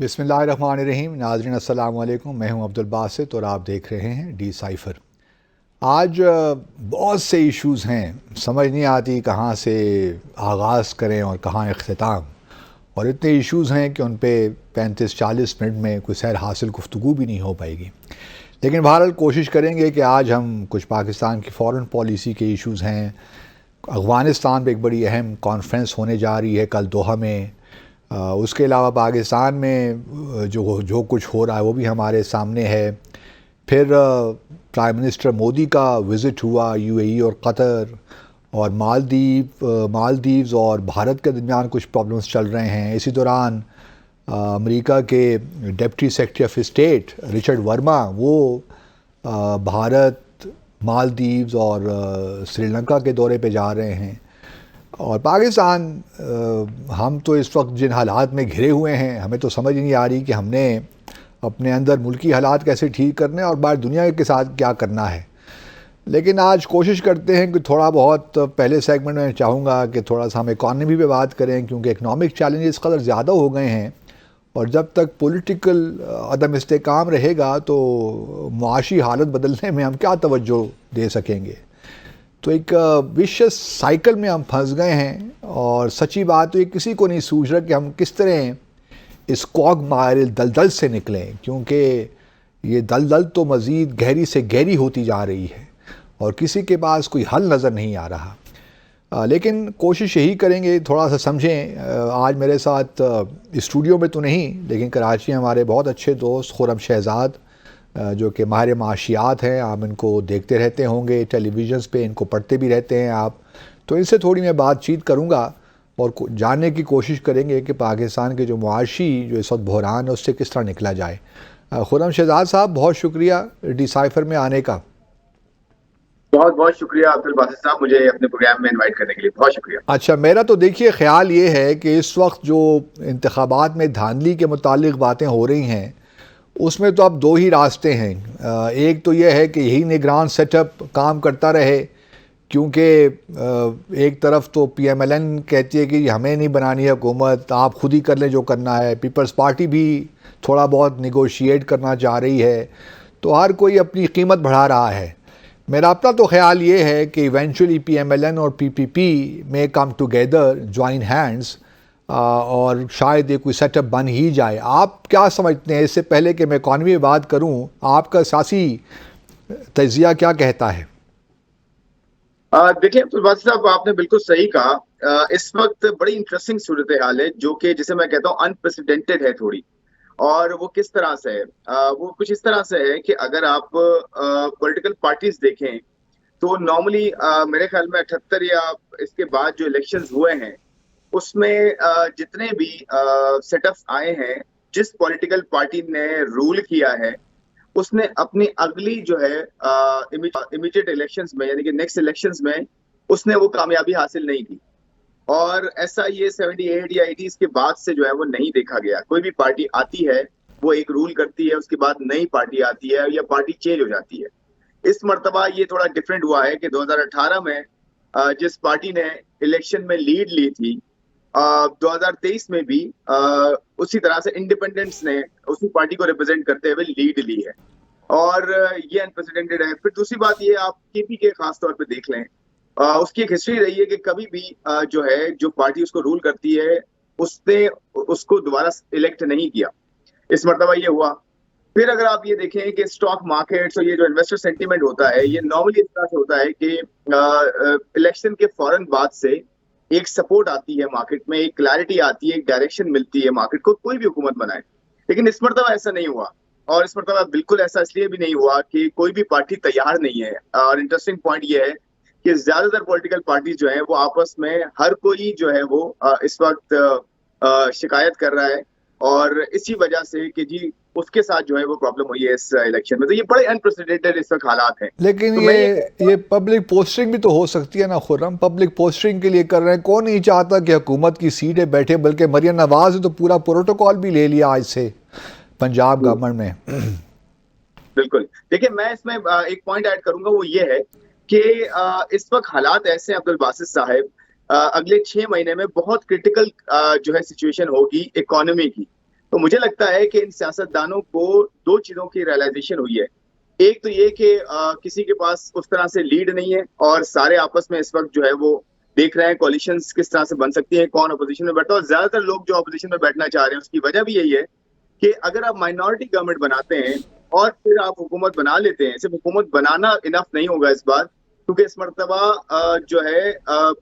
بسم اللہ الرحمن الرحیم. ناظرین السلام علیکم. میں ہوں عبدالباسط اور آپ دیکھ رہے ہیں ڈی سائفر. آج بہت سے ایشوز ہیں, سمجھ نہیں آتی کہاں سے آغاز کریں اور کہاں اختتام, اور اتنے ایشوز ہیں کہ ان پہ 35-40 منٹ میں کوئی سیر حاصل گفتگو بھی نہیں ہو پائے گی. لیکن بہرحال کوشش کریں گے کہ آج ہم کچھ پاکستان کی فارن پالیسی کے ایشوز ہیں. افغانستان پہ ایک بڑی اہم کانفرنس ہونے جا رہی ہے کل دوحہ میں. اس کے علاوہ پاکستان میں جو کچھ ہو رہا ہے وہ بھی ہمارے سامنے ہے. پھر پرائم منسٹر مودی کا وزٹ ہوا یو اے ای اور قطر, اور مالدیوز اور بھارت کے درمیان کچھ پرابلمس چل رہے ہیں. اسی دوران امریکہ کے deputy secretary of state Richard Verma وہ بھارت, مالدیوز اور سری لنکا کے دورے پہ جا رہے ہیں. اور پاکستان, ہم تو اس وقت جن حالات میں گھرے ہوئے ہیں ہمیں تو سمجھ نہیں آ رہی کہ ہم نے اپنے اندر ملکی حالات کیسے ٹھیک کرنے اور باہر دنیا کے ساتھ کیا کرنا ہے. لیکن آج کوشش کرتے ہیں کہ تھوڑا بہت پہلے سیگمنٹ میں چاہوں گا کہ تھوڑا سا ہم اکانومی پہ بات کریں, کیونکہ اکنامک چیلنجز قدر زیادہ ہو گئے ہیں, اور جب تک پولیٹیکل عدم استحکام رہے گا تو معاشی حالت بدلنے میں ہم کیا توجہ دے سکیں گے. تو ایک ویشس سائیکل میں ہم پھنس گئے ہیں, اور سچی بات تو یہ کسی کو نہیں سوچ رہا کہ ہم کس طرح اس کوگ مائل دلدل سے نکلیں, کیونکہ یہ دلدل تو مزید گہری سے گہری ہوتی جا رہی ہے اور کسی کے پاس کوئی حل نظر نہیں آ رہا. لیکن کوشش یہی کریں گے تھوڑا سا سمجھیں. آج میرے ساتھ اسٹوڈیو میں تو نہیں لیکن کراچی ہمارے بہت اچھے دوست خرم شہزاد, جو کہ ماہر معاشیات ہیں, آپ ان کو دیکھتے رہتے ہوں گے ٹیلی ویژنز پہ, ان کو پڑھتے بھی رہتے ہیں آپ, تو ان سے تھوڑی میں بات چیت کروں گا اور جاننے کی کوشش کریں گے کہ پاکستان کے جو معاشی جو اس وقت بحران ہے اس سے کس طرح نکلا جائے. خرم شہزاد صاحب, بہت شکریہ ڈی سائفر میں آنے کا. بہت بہت شکریہ عبدالباسط صاحب, مجھے اپنے پروگرام میں انوائٹ کرنے کے لیے بہت شکریہ. اچھا, میرا تو دیکھیے خیال یہ ہے کہ اس وقت جو انتخابات میں دھاندلی کے متعلق باتیں ہو رہی ہیں اس میں تو اب دو ہی راستے ہیں. ایک تو یہ ہے کہ یہی نگران سیٹ اپ کام کرتا رہے, کیونکہ ایک طرف تو پی ایم ایل این کہتی ہے کہ ہمیں نہیں بنانی ہے حکومت, آپ خود ہی کر لیں جو کرنا ہے. پیپلز پارٹی بھی تھوڑا بہت نیگوشیٹ کرنا چاہ رہی ہے, تو ہر کوئی اپنی قیمت بڑھا رہا ہے. میرا اپنا تو خیال یہ ہے کہ eventually P M L N اور پی پی پی میں کم ٹوگیدر جوائن ہینڈز, اور شاید یہ کوئی سیٹ اپ بن ہی جائے. آپ کیا سمجھتے ہیں؟ اس سے پہلے کہ میں اکانومی میں بات کروں, آپ کا سیاسی تجزیہ کیا کہتا ہے؟ دیکھیں عبدالباسط صاحب, آپ نے بالکل صحیح کہا. اس وقت بڑی انٹرسٹنگ صورتحال ہے جو کہ جسے میں کہتا ہوں انپریسیڈنٹڈ ہے تھوڑی. اور وہ کس طرح سے ہے؟ وہ کچھ اس طرح سے ہے کہ اگر آپ پولیٹیکل پارٹیز دیکھیں تو نارملی میرے خیال میں 78 یا اس کے بعد جو الیکشنز ہوئے ہیں اس میں جتنے بھی سیٹ اپس آئے ہیں, جس پولیٹیکل پارٹی نے رول کیا ہے اس نے اپنی اگلی جو ہے امیڈیٹ الیکشنز میں یعنی کہ نیکسٹ الیکشنز میں اس نے وہ کامیابی حاصل نہیں کی. اور ایسا یہ 78 یا 80 کے بعد سے جو ہے وہ نہیں دیکھا گیا. کوئی بھی پارٹی آتی ہے وہ ایک رول کرتی ہے, اس کے بعد نئی پارٹی آتی ہے یا پارٹی چینج ہو جاتی ہے. اس مرتبہ یہ تھوڑا ڈفرینٹ ہوا ہے کہ 2018 میں جس پارٹی نے الیکشن میں لیڈ لی تھی 2023 میں بھی اسی طرح سے انڈیپینڈنٹس نے اسی پارٹی کو ریپرزینٹ کرتے ہوئے لیڈ لی ہے, اور یہ انپریسیڈنٹڈ ہے. پھر دوسری بات یہ, آپ کے پی کے خاص طور پہ دیکھ لیں, اس کی ایک ہسٹری رہی ہے کہ کبھی بھی جو ہے جو پارٹی اس کو رول کرتی ہے اس نے اس کو دوبارہ الیکٹ نہیں کیا. اس مرتبہ یہ ہوا. پھر اگر آپ یہ دیکھیں کہ اسٹاک مارکیٹس اور یہ جو انویسٹر سینٹیمنٹ ہوتا ہے یہ نارملی اس طرح سے ہوتا ہے کہ الیکشن کے فوراً بعد سے ایک سپورٹ آتی ہے مارکیٹ میں, ایک کلیئرٹی آتی ہے, ایک ڈائریکشن ملتی ہے مارکیٹ کو, کوئی بھی حکومت بنائے. لیکن اس مرتبہ ایسا نہیں ہوا, اور اس مرتبہ بالکل ایسا اس لیے بھی نہیں ہوا کہ کوئی بھی پارٹی تیار نہیں ہے. اور انٹرسٹنگ پوائنٹ یہ ہے کہ زیادہ تر پولیٹیکل پارٹیز جو ہیں وہ آپس میں ہر کوئی جو ہے وہ اس وقت شکایت کر رہا ہے, اور اسی وجہ سے کہ جی اس کے ساتھ جو ہے وہ پرابلم ہوئی ہے اس الیکشن میں. تو یہ بڑے انپریسیڈنٹڈ اس وقت حالات ہیں. لیکن تو میں یہ پبلک پوسٹنگ بھی تو ہو سکتی ہے نا خرم, پبلک پوسٹنگ کے لیے کر رہے ہیں. کون نہیں چاہتا کہ حکومت کی سیٹیں بیٹھے, بلکہ مریم نواز نے تو پورا پروٹوکول بھی لے لیا آج سے پنجاب گورنمنٹ میں. بالکل. دیکھیں میں اس میں ایک پوائنٹ ایڈ کروں گا, وہ یہ ہے کہ اس وقت حالات ایسے ہیں عبدالباسط صاحب, اگلے 6 مہینے میں بہت کرٹیکل جو ہے سچویشن ہوگی اکانومی کی. تو مجھے لگتا ہے کہ ان سیاستدانوں کو دو چیزوں کی ریئلائزیشن ہوئی ہے. ایک تو یہ کہ کسی کے پاس اس طرح سے لیڈ نہیں ہے اور سارے آپس میں اس وقت جو ہے وہ دیکھ رہے ہیں کولیشنز کس طرح سے بن سکتی ہیں, کون اپوزیشن میں بیٹھا ہے, اور زیادہ تر لوگ جو اپوزیشن میں بیٹھنا چاہ رہے ہیں اس کی وجہ بھی یہی ہے کہ اگر آپ مائنورٹی گورنمنٹ بناتے ہیں اور پھر آپ حکومت بنا لیتے ہیں, صرف حکومت بنانا انف نہیں ہوگا اس بار, کیونکہ اس مرتبہ جو ہے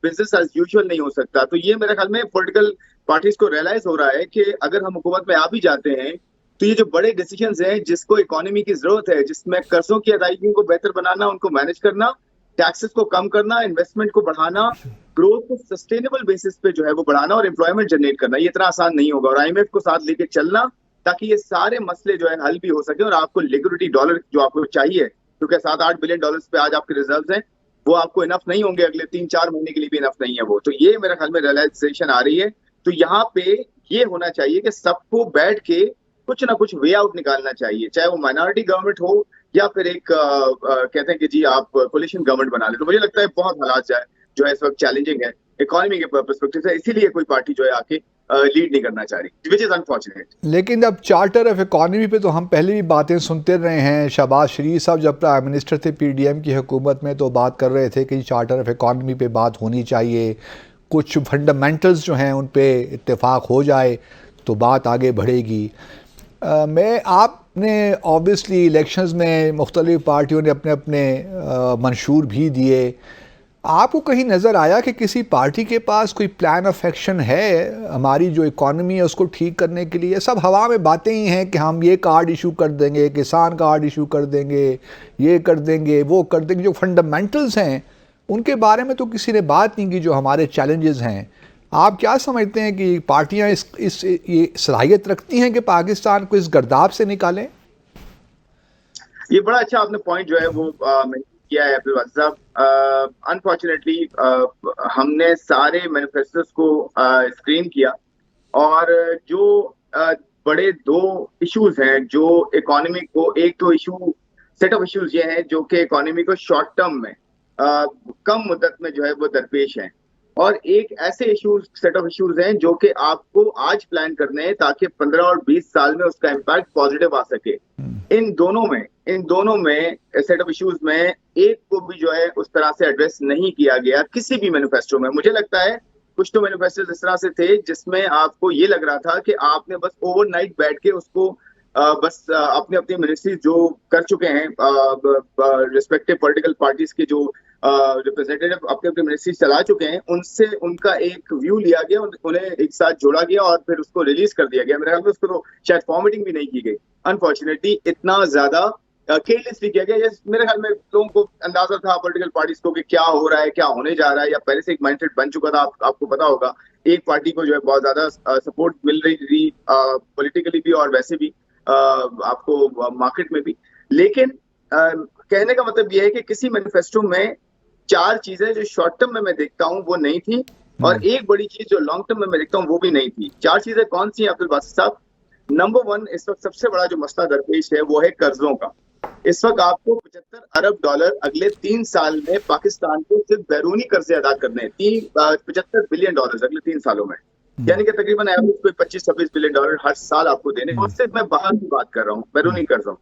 بزنس ایز یوزول نہیں ہو سکتا. تو یہ میرے خیال میں پولیٹیکل پارٹیز کو ریئلائز ہو رہا ہے کہ اگر ہم حکومت میں آ بھی جاتے ہیں تو یہ جو بڑے ڈیسیجنز ہیں جس کو اکانومی کی ضرورت ہے, جس میں قرضوں کی ادائیگیوں کو بہتر بنانا, ان کو مینج کرنا, ٹیکسز کو کم کرنا, انویسٹمنٹ کو بڑھانا, گروتھ کو سسٹینیبل بیسس پہ جو ہے وہ بڑھانا اور امپلائمنٹ جنریٹ کرنا, یہ اتنا آسان نہیں ہوگا. اور آئی ایم ایف کو ساتھ لے کے چلنا تاکہ یہ سارے مسئلے جو ہے حل بھی ہو سکے اور آپ کو لیکوڈیٹی ڈالر جو آپ کو چاہیے, کیونکہ 7-8 بلین ڈالرز پہ آج آپ کے ریزروز ہیں, وہ آپ کو انف نہیں ہوں گے, اگلے 3-4 مہینے کے لیے بھی انف نہیں ہے وہ. تو یہ میرے خیال میں ریئلائزیشن آ رہی ہے. تو یہاں پہ یہ ہونا چاہیے کہ سب کو بیٹھ کے کچھ نہ کچھ وے آؤٹ نکالنا چاہیے, چاہے وہ مائنورٹی گورنمنٹ ہو یا پھر ایک کہتے ہیں کہ جی آپ کولیشن گورنمنٹ بنا لیں. تو مجھے لگتا ہے بہت حالات جو ہے اس وقت چیلنجنگ ہے اکانومی کے پرسپیکٹو سے, اسی لیے کوئی پارٹی جو ہے آ کے لیڈ نہیں کرنا چاہ رہی, وچ از انفارچونیٹ. لیکن اب چارٹر آف اکانومی پہ تو ہم پہلے بھی باتیں سنتے رہے ہیں. شہباز شریف صاحب جب پرائم منسٹر تھے پی ڈی ایم کی حکومت میں تو بات کر رہے تھے کہ چارٹر آف اکانومی پہ بات ہونی چاہیے, کچھ فنڈامنٹلز جو ہیں ان پہ اتفاق ہو جائے تو بات آگے بڑھے گی. آپ نے آبویسلی الیکشنز میں مختلف پارٹیوں نے اپنے اپنے منشور بھی دیے. آپ کو کہیں نظر آیا کہ کسی پارٹی کے پاس کوئی پلان آف ایکشن ہے ہماری جو اکانومی ہے اس کو ٹھیک کرنے کے لیے؟ سب ہوا میں باتیں ہی ہیں کہ ہم یہ کارڈ ایشو کر دیں گے, کسان کارڈ ایشو کر دیں گے, یہ کر دیں گے, وہ کر دیں گے. جو فنڈامنٹلز ہیں ان کے بارے میں تو کسی نے بات نہیں کی, جو ہمارے چیلنجز ہیں. آپ کیا سمجھتے ہیں کہ پارٹیاں یہ صلاحیت رکھتی ہیں کہ پاکستان کو اس گرداب سے نکالیں؟ یہ بڑا اچھا آپ نے پوائنٹ جو ہے وہ کیا ہے عبدالواسط صاحب. انفارچونیٹلی ہم نے سارے مینیفیسٹوز کو اسکرین کیا اور جو بڑے دو ایشوز ہیں جو اکانومی کو, ایک تو ایشو سیٹ آف ایشوز یہ ہیں جو کہ اکانومی کو شارٹ ٹرم میں کم مدت میں جو ہے وہ درپیش ہیں, اور ایک ایسے ایشوز سیٹ آف ایشوز ہیں جو کہ آپ کو آج پلان کرنے ہیں تاکہ 15 اور 20 سال میں اس کا امپیکٹ پازیٹیو آ سکے. ان دونوں میں سیٹ آف ایشوز میں ایک کو بھی جو ہے اس طرح سے ایڈریس نہیں کیا گیا کسی بھی مینیفیسٹو میں. مجھے لگتا ہے کچھ تو مینیفیسٹوز اس طرح سے تھے جس میں آپ کو یہ لگ رہا تھا کہ آپ نے بس اوور نائٹ بیٹھ کے اس کو بس اپنی اپنی منسٹری جو کر چکے ہیں ریسپیکٹو پولیٹیکل پارٹیز کے جو ریپرزینٹیو اپنے اپنے منسٹری چلا چکے ہیں, ان سے ان کا ایک ویو لیا گیا, انہیں ایک ساتھ جوڑا گیا اور پھر اس کو ریلیز کر دیا گیا. میرے خیال میں اس کو تو شاید فارمیٹنگ بھی نہیں کی گئی. انفارچونیٹلی اتنا زیادہ کیئرلیسلی کیا گیا. میرے خیال میں لوگوں کو اندازہ تھا پولیٹیکل پارٹیز کو کہ کیا ہو رہا ہے, کیا ہونے جا رہا ہے, یا پہلے سے ایک مائنڈ سیٹ بن چکا تھا. آپ کو پتا ہوگا ایک پارٹی کو جو ہے بہت زیادہ سپورٹ مل رہی تھی پولیٹیکلی بھی اور ویسے بھی آپ کو مارکیٹ میں بھی. لیکن کہنے کا مطلب یہ ہے کہ کسی مینیفیسٹو میں 4 چیزیں جو شارٹ ٹرم میں دیکھتا ہوں وہ نہیں تھی, اور ایک بڑی چیز جو لانگ ٹرم میں دیکھتا ہوں وہ بھی نہیں تھی. 4 چیزیں کون سی ہیں عبدالباسط صاحب؟ نمبر 1 اس وقت سب سے بڑا جو مسئلہ درپیش ہے وہ ہے قرضوں کا. اس وقت آپ کو 75 ارب ڈالر اگلے 3 سال میں پاکستان کو صرف بیرونی قرضے ادا کرنے ہیں. 75 بلین ڈالر اگلے 3 سالوں میں, یعنی کہ تقریباً ایوریج کوئی 25-26 بلین ڈالر ہر سال آپ کو دینے. اور صرف میں باہر کی بات کر رہا ہوں, بیرونی قرضوں.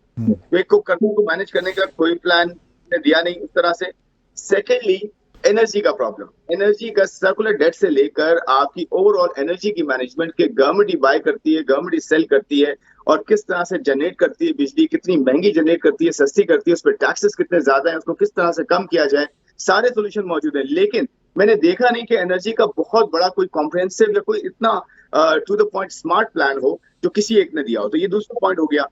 ایک کو قرضوں کو مینج کرنے کا کوئی پلان نے دیا نہیں اس طرح سے. سیکنڈلی انرجی کا پرابلم, انرجی کا سرکولر ڈیٹ سے لے کر آپ کی اوور آل انرجی کی مینجمنٹ کے گورنمنٹ ہی بائی کرتی ہے, گورنمنٹ ہی سیل کرتی ہے, اور کس طرح سے جنریٹ کرتی ہے بجلی, کتنی مہنگی جنریٹ کرتی ہے, سستی کرتی ہے, اس پہ ٹیکسز کتنے زیادہ ہیں, اس کو کس طرح سے کم کیا جائے, سارے سولوشن موجود ہیں. لیکن میں نے دیکھا نہیں کہ انرجی کا بہت بڑا کوئی کمپریہنسو یا کوئی اتنا to the point smart plan ہو جو کسی ایک نے دیا ہو. تو یہ دوسرا پوائنٹ ہو گیا.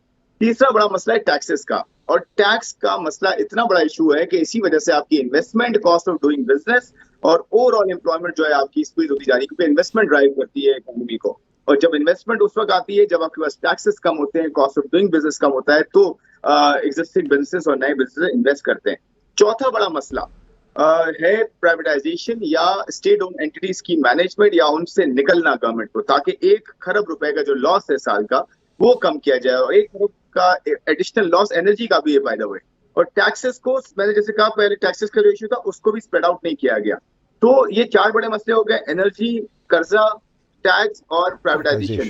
تیسرا بڑا مسئلہ ہے ٹیکسز کا, اور ٹیکس کا مسئلہ اتنا بڑا ایشو ہے کہ اسی وجہ سے آپ کی investment, cost of doing business اور اوور آل امپلائمنٹ جو ہے آپ کی اسکویز ہوتی جا رہی ہے, کیونکہ انویسٹمنٹ ڈرائیو کرتی ہے اکانومی کو. اور جب انویسٹمنٹ اس وقت آتی ہے جب آپ کے پاس ٹیکسز کم ہوتے ہیں, کاسٹ آف ڈوئنگ بزنس کم ہوتا ہے, تو ایگزسٹنگ بزنسز اور نئے بزنس انویسٹ کرتے ہیں. چوتھا بڑا مسئلہ ہے پرائیویٹائزیشن یا اسٹیٹ اون اینٹیز کی مینجمنٹ, یا ان سے نکلنا گورنمنٹ کو, تاکہ 1 کھرب روپے کا جو لاس ہے سال کا وہ کم کیا جائے. اور 1 کھرب کا ایڈیشنل لاس انرجی کا بھی ہے بائی دا وے. اور ٹیکسز کو میں نے جیسے کہا پہلے ٹیکسز کا جو ایشو تھا اس کو بھی اسپریڈ آؤٹ نہیں کیا گیا. تو یہ 4 بڑے مسئلے ہو گئے, انرجی, قرضہ, ٹیکس اور پرائیویٹائزیشن.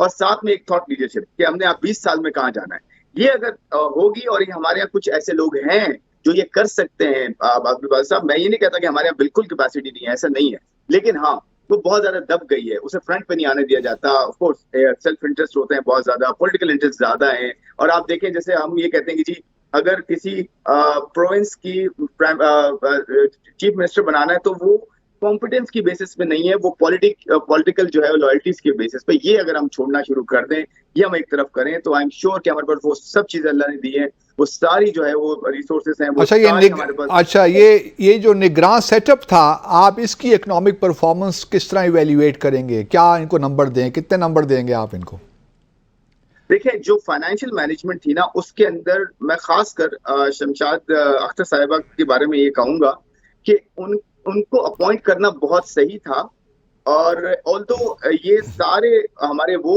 اور ساتھ میں ایک تھاٹ لیڈرشپ کہ ہم نے آپ 20 سال میں کہاں جانا ہے. یہ اگر ہوگی اور یہ ہمارے یہاں کچھ ایسے لوگ ہیں جو یہ کر سکتے ہیں. عبدالباسط صاحب میں یہ نہیں کہتا کہ ہمارے یہاں بالکل کیپیسٹی نہیں ہے, ایسا نہیں ہے, لیکن ہاں وہ بہت زیادہ دب گئی ہے, اسے فرنٹ پہ نہیں آنے دیا جاتا. آف کورس سیلف انٹرسٹ ہوتے ہیں بہت زیادہ, پولیٹیکل انٹرسٹ زیادہ ہیں. اور آپ دیکھیں جیسے ہم یہ کہتے ہیں کہ جی اگر کسی پروونس کی چیف منسٹر بنانا ہے تو وہ کمپٹنس کی بیسس پہ نہیں ہے, وہ پولیٹیکل جو ہے لائلٹیز کے بیسس پہ. یہ اگر ہم چھوڑنا شروع کر دیں, یہ ہم ایک طرف کریں, تو آئی ایم شیور کہ ہمارے پاس وہ سب چیزیں اللہ نے دی ہیں, وہ ساری جو ہے وہ ریسورسز ہیں, وہ ساری ہمارے پاس. اچھا یہ جو نگراں سیٹ اپ تھا, آپ اس کی اکنامک پرفارمنس کس طرح ایویلیویٹ کریں گے؟ کیا ان کو نمبر دیں, کتنے نمبر دیں گے آپ ان کو؟ دیکھیں جو فائنینشیل مینجمنٹ تھی نا, اس کے اندر میں خاص کر شمشاد اختر صاحبہ کے بارے میں یہ کہوں گا کہ ان کو اپوائنٹ کرنا بہت صحیح تھا. اور آلدو یہ سارے ہمارے وہ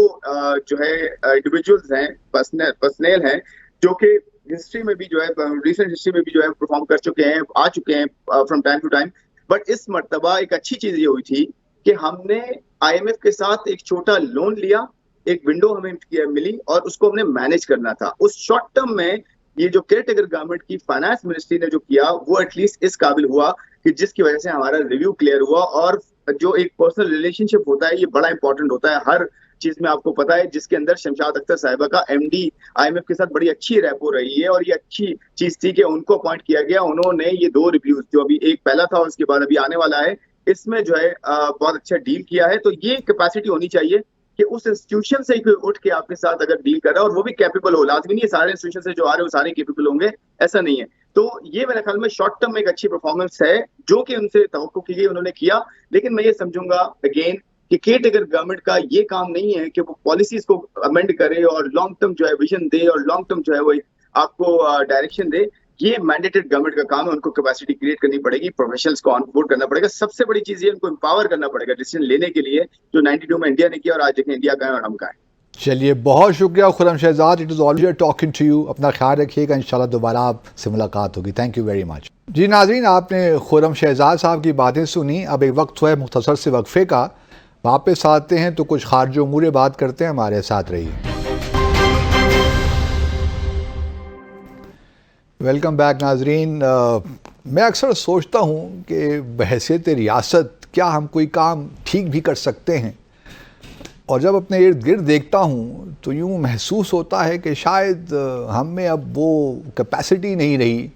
جو ہے انڈیویجولز ہیں, پرسنل ہیں, جو کہ ہسٹری میں بھی جو ہے ریسنٹ ہسٹری میں بھی جو ہے پرفارم کر چکے ہیں, آ چکے ہیں from time to time. But اس مرتبہ ایک اچھی چیز یہ ہوئی تھی کہ ہم نے آئی ایم ایف کے ساتھ ایک چھوٹا لون لیا, ایک ونڈو ہمیں ملی اور اس کو ہم نے مینج کرنا تھا. اس شارٹ ٹرم میں یہ جو کیئر ٹیکر گورنمنٹ کی فائنانس منسٹری نے جو کیا وہ ایٹ لیسٹ اس قابل ہوا کہ جس کی وجہ سے ہمارا ریویو کلیئر ہوا. اور جو ایک پرسنل ریلیشن شپ ہوتا ہے یہ بڑا امپورٹنٹ ہوتا ہے ہر چیز میں, آپ کو پتا ہے, جس کے اندر شمشاد اختر صاحبہ کا M D I M F کے ساتھ بڑی اچھی ریپو رہی ہے. اور یہ اچھی چیز تھی کہ ان کو اپوائنٹ کیا گیا, انہوں نے یہ 2 ریویوز جو ابھی ایک پہلا تھا اور اس کے بعد ابھی آنے والا ہے, اس میں جو ہے بہت اچھا ڈیل کیا ہے. تو یہ کیپیسٹی ہونی چاہیے کہ اس انسٹیٹیوشن سے کوئی اٹھ کے آپ کے ساتھ اگر ڈیل کر رہا ہے اور وہ بھی کیپیبل ہو. لازمی نہیں ہے سارے انسٹیٹیوشن سے جو آ رہے ہیں وہ سارے کیپیبل ہوں گے, ایسا نہیں ہے. تو یہ میرے خیال میں شارٹ ٹرم میں ایک اچھی پرفارمنس ہے جو کہ ان سے توقع کی گئی, انہوں نے کیا. لیکن میں یہ سمجھوں گا اگین کہ کیئر ٹیکر گورنمنٹ کا یہ کام نہیں ہے کہ وہ پالیسیز کو امینڈ کرے اور لانگ ٹرم جو ہے ویژن دے اور لانگ ٹرم جو ہے وہ آپ کو ڈائریکشن دے. یہ مینڈیٹڈ گورنمنٹ کا کام ہے, ان کو کیپیسٹی کریٹ کرنی پڑے گی, پروفیشنلز کو آن بورڈ کرنا پڑے گا. سب سے بڑی چیز یہ ان کو امپاور کرنا پڑے گا ڈیسیژن لینے کے لیے, جو 92 میں انڈیا نے کیا اور آج دیکھیں انڈیا کا ہے اور ہم کا ہے. چلیے بہت شکریہ Khurram Shehzad, it is always talking to you. اپنا خیال رکھیے گا, انشاءاللہ دوبارہ آپ سے ملاقات ہوگی. Thank you very much. جی ناظرین, آپ نے خرم شہزاد صاحب کی باتیں سنی. اب ایک وقت ہوا ہے مختصر سے وقفے کا, واپس آتے ہیں تو کچھ خارج امور بات کرتے ہیں. ہمارے ساتھ رہیے. ویلکم بیک ناظرین. میں اکثر سوچتا ہوں کہ بحیثیت ریاست کیا ہم کوئی کام ٹھیک بھی کر سکتے ہیں, اور جب اپنے ارد گرد دیکھتا ہوں تو یوں محسوس ہوتا ہے کہ شاید ہم میں اب وہ کیپیسٹی نہیں رہی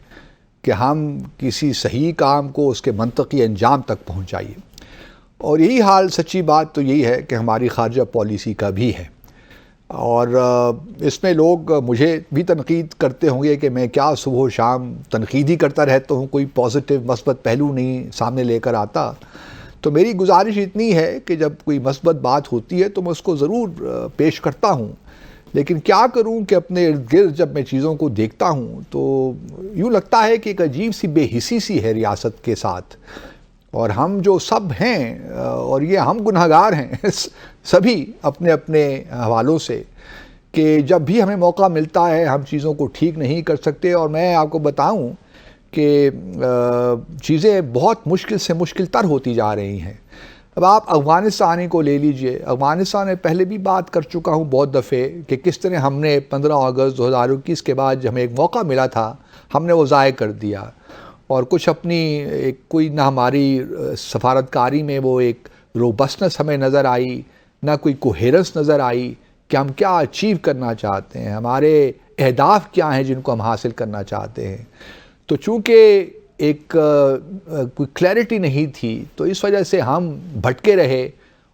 کہ ہم کسی صحیح کام کو اس کے منطقی انجام تک پہنچائیے. اور یہی حال, سچی بات تو یہی ہے کہ ہماری خارجہ پالیسی کا بھی ہے. اور اس میں لوگ مجھے بھی تنقید کرتے ہوں گے کہ میں کیا صبح و شام تنقید ہی کرتا رہتا ہوں, کوئی پازیٹیو مثبت پہلو نہیں سامنے لے کر آتا. تو میری گزارش اتنی ہے کہ جب کوئی مثبت بات ہوتی ہے تو میں اس کو ضرور پیش کرتا ہوں. لیکن کیا کروں کہ اپنے ارد گرد جب میں چیزوں کو دیکھتا ہوں تو یوں لگتا ہے کہ ایک عجیب سی بے حسی سی ہے ریاست کے ساتھ. اور ہم جو سب ہیں, اور یہ ہم گنہگار ہیں سبھی اپنے اپنے حوالوں سے, کہ جب بھی ہمیں موقع ملتا ہے ہم چیزوں کو ٹھیک نہیں کر سکتے. اور میں آپ کو بتاؤں کہ چیزیں بہت مشکل سے مشکل تر ہوتی جا رہی ہیں. اب آپ افغانستان کو لے لیجئے. افغانستان میں پہلے بھی بات کر چکا ہوں بہت دفعے کہ کس طرح ہم نے 15 اگست 2021 کے بعد جو ہمیں ایک موقع ملا تھا ہم نے وہ ضائع کر دیا. اور کچھ اپنی ایک کوئی نہ ہماری سفارتکاری میں وہ ایک روبسٹنس ہمیں نظر آئی, نہ کوئی کوہیرنس نظر آئی کہ ہم کیا اچیو کرنا چاہتے ہیں, ہمارے اہداف کیا ہیں جن کو ہم حاصل کرنا چاہتے ہیں. تو چونکہ ایک کوئی کلیئرٹی نہیں تھی تو اس وجہ سے ہم بھٹکے رہے.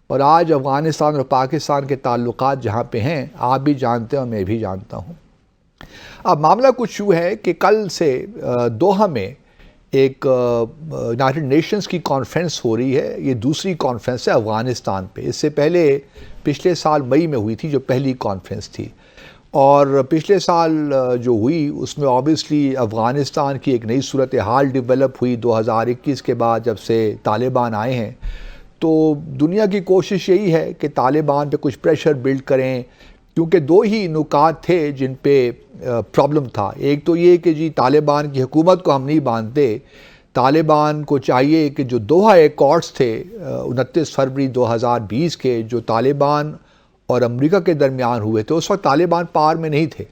اور آج افغانستان اور پاکستان کے تعلقات جہاں پہ ہیں آپ بھی جانتے ہیں اور میں بھی جانتا ہوں. اب معاملہ کچھ یوں ہے کہ کل سے دوحہ میں ایک یونائٹڈ نیشنز کی کانفرنس ہو رہی ہے. یہ دوسری کانفرنس ہے افغانستان پہ. اس سے پہلے پچھلے سال مئی میں ہوئی تھی جو پہلی کانفرنس تھی. اور پچھلے سال جو ہوئی اس میں آبویسلی افغانستان کی ایک نئی صورتحال ڈیولپ ہوئی 2021 کے بعد جب سے طالبان آئے ہیں. تو دنیا کی کوشش یہی ہے کہ طالبان پہ کچھ پریشر بلڈ کریں, کیونکہ 2 ہی نکات تھے جن پہ پرابلم تھا. ایک تو یہ کہ جی طالبان کی حکومت کو ہم نہیں مانتے. طالبان کو چاہیے کہ جو دوحہ ایکارڈز تھے 29 فروری 2020 کے, جو طالبان اور امریکہ کے درمیان ہوئے تھے، اس وقت طالبان پار میں نہیں تھے،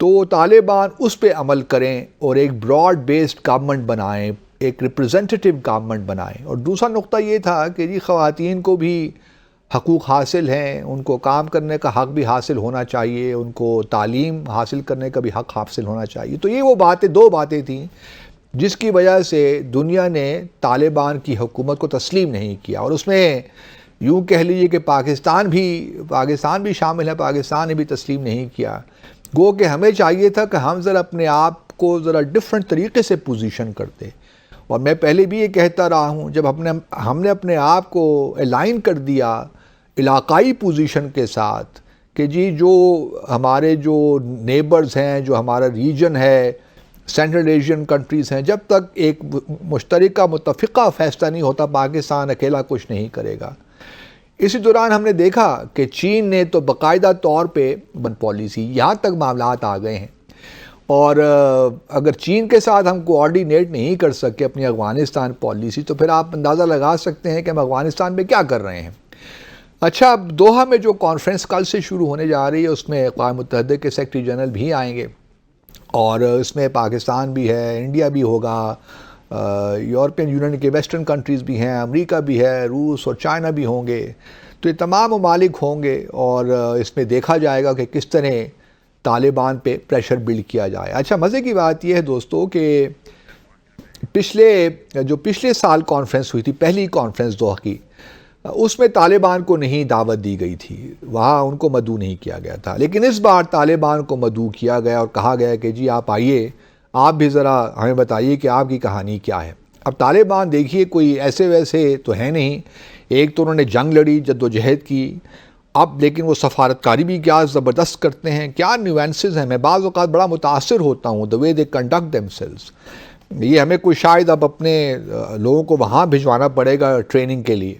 تو طالبان اس پہ عمل کریں اور ایک براڈ بیسڈ گورنمنٹ بنائیں، ایک ریپرزنٹیٹیو گورنمنٹ بنائیں۔ اور دوسرا نقطہ یہ تھا کہ جی خواتین کو بھی حقوق حاصل ہیں، ان کو کام کرنے کا حق بھی حاصل ہونا چاہیے، ان کو تعلیم حاصل کرنے کا بھی حق حاصل ہونا چاہیے۔ تو یہ وہ باتیں، دو باتیں تھیں جس کی وجہ سے دنیا نے طالبان کی حکومت کو تسلیم نہیں کیا، اور اس میں یوں کہہ لیجیے کہ پاکستان بھی شامل ہے، پاکستان نے بھی تسلیم نہیں کیا۔ گو کہ ہمیں چاہیے تھا کہ ہم ذرا اپنے آپ کو ذرا ڈیفرنٹ طریقے سے پوزیشن کرتے، اور میں پہلے بھی یہ کہتا رہا ہوں، جب ہم نے اپنے آپ کو الائن کر دیا علاقائی پوزیشن کے ساتھ کہ جی جو ہمارے جو نیبرز ہیں، جو ہمارا ریجن ہے، سینٹرل ایشین کنٹریز ہیں، جب تک ایک مشترکہ متفقہ فیصلہ نہیں ہوتا پاکستان اکیلا کچھ نہیں کرے گا۔ اسی دوران ہم نے دیکھا کہ چین نے تو باقاعدہ طور پہ پالیسی، یہاں تک معاملات آ گئے ہیں، اور اگر چین کے ساتھ ہم کوآرڈینیٹ نہیں کر سکے اپنی افغانستان پالیسی، تو پھر آپ اندازہ لگا سکتے ہیں کہ ہم افغانستان میں کیا کر رہے ہیں۔ اچھا، اب دوحہ میں جو کانفرنس کل سے شروع ہونے جا رہی ہے، اس میں اقوام متحدہ کے سیکرٹری جنرل بھی آئیں گے، اور اس میں پاکستان بھی ہے، انڈیا بھی ہوگا، یورپین یونین کے ویسٹرن کنٹریز بھی ہیں، امریکہ بھی ہے، روس اور چائنا بھی ہوں گے، تو یہ تمام ممالک ہوں گے، اور اس میں دیکھا جائے گا کہ کس طرح طالبان پہ پریشر بلڈ کیا جائے۔ اچھا، مزے کی بات یہ ہے دوستو کہ پچھلے سال کانفرنس ہوئی تھی، پہلی کانفرنس دوحہ کی، اس میں طالبان کو نہیں دعوت دی گئی تھی، وہاں ان کو مدعو نہیں کیا گیا تھا، لیکن اس بار طالبان کو مدعو کیا گیا اور کہا گیا کہ جی آپ آئیے، آپ بھی ذرا ہمیں بتائیے کہ آپ کی کہانی کیا ہے۔ اب طالبان دیکھیے کوئی ایسے ویسے تو ہے نہیں، ایک تو انہوں نے جنگ لڑی، جد و جہد کی، اب لیکن وہ سفارتکاری بھی کیا زبردست کرتے ہیں، کیا نیوانسز ہیں۔ میں بعض اوقات بڑا متاثر ہوتا ہوں the way they conduct themselves۔ یہ ہمیں کوئی شاید اب اپنے لوگوں کو وہاں بھجوانا پڑے گا ٹریننگ کے لیے۔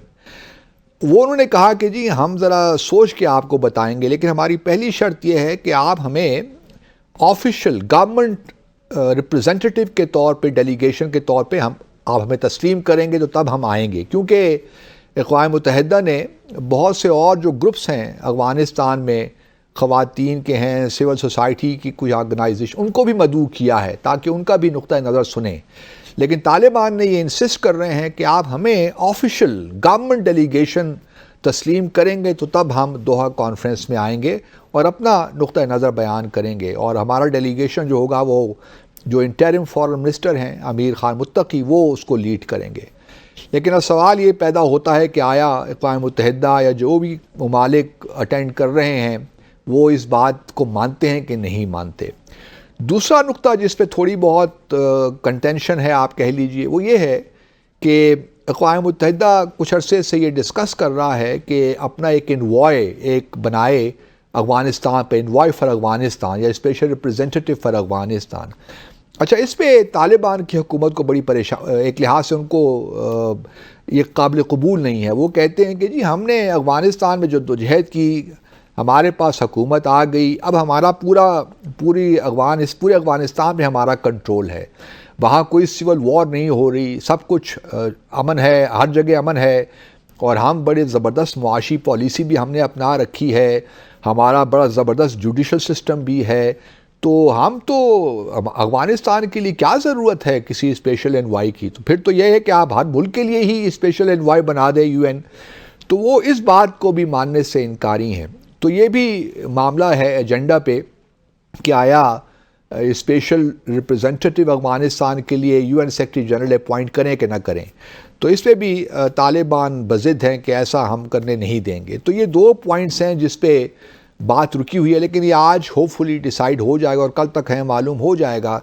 وہ انہوں نے کہا کہ جی ہم ذرا سوچ کے آپ کو بتائیں گے، لیکن ہماری پہلی شرط یہ ہے کہ آپ ہمیں آفیشیل گورنمنٹ ریپرزنٹیٹیو کے طور پہ، ڈیلیگیشن کے طور پہ آپ ہمیں تسلیم کریں گے تو تب ہم آئیں گے، کیونکہ اقوام متحدہ نے بہت سے اور جو گروپس ہیں افغانستان میں، خواتین کے ہیں، سول سوسائٹی کی کوئی آرگنائزیشن، ان کو بھی مدعو کیا ہے تاکہ ان کا بھی نقطہ نظر سنیں، لیکن طالبان نے یہ انسسٹ کر رہے ہیں کہ آپ ہمیں آفیشیل گورنمنٹ ڈیلیگیشن تسلیم کریں گے تو تب ہم دوحہ کانفرنس میں آئیں گے اور اپنا نقطہ نظر بیان کریں گے، اور ہمارا ڈیلیگیشن جو ہوگا وہ جو انٹرم فارن منسٹر ہیں امیر خان متقی، وہ اس کو لیڈ کریں گے۔ لیکن اب سوال یہ پیدا ہوتا ہے کہ آیا اقوام متحدہ یا جو بھی ممالک اٹینڈ کر رہے ہیں وہ اس بات کو مانتے ہیں کہ نہیں مانتے۔ دوسرا نقطہ جس پہ تھوڑی بہت کنٹینشن ہے آپ کہہ لیجئے، وہ یہ ہے کہ اقوام متحدہ کچھ عرصے سے یہ ڈسکس کر رہا ہے کہ اپنا ایک انوائے ایک بنائے افغانستان پہ، انوائے فار افغانستان یا اسپیشل ریپرزنٹیٹیو فار افغانستان۔ اچھا، اس پہ طالبان کی حکومت کو بڑی ایک لحاظ سے ان کو یہ قابل قبول نہیں ہے۔ وہ کہتے ہیں کہ جی ہم نے افغانستان میں جدوجہد کی، ہمارے پاس حکومت آ گئی، اب ہمارا پورے افغانستان میں ہمارا کنٹرول ہے، وہاں کوئی سول وار نہیں ہو رہی، سب کچھ امن ہے، ہر جگہ امن ہے، اور ہم بڑے زبردست معاشی پالیسی بھی ہم نے اپنا رکھی ہے، ہمارا بڑا زبردست جوڈیشل سسٹم بھی ہے، تو ہم تو افغانستان کے لیے کیا ضرورت ہے کسی اسپیشل انوائے کی؟ تو پھر تو یہ ہے کہ آپ ہر ملک کے لیے ہی اسپیشل انوائے بنا دیں یو این۔ تو وہ اس بات کو بھی ماننے سے انکاری ہیں۔ تو یہ بھی معاملہ ہے ایجنڈا پہ کہ آیا اسپیشل ریپرزنٹیٹیو افغانستان کے لیے U N secretary general appoint کریں کہ نہ کریں۔ تو اس پہ بھی طالبان بضد ہیں کہ ایسا ہم کرنے نہیں دیں گے۔ تو یہ دو پوائنٹس ہیں جس پہ بات رکی ہوئی ہے، لیکن یہ آج ہوپ فلی ڈیسائیڈ ہو جائے گا، اور کل تک معلوم ہو جائے گا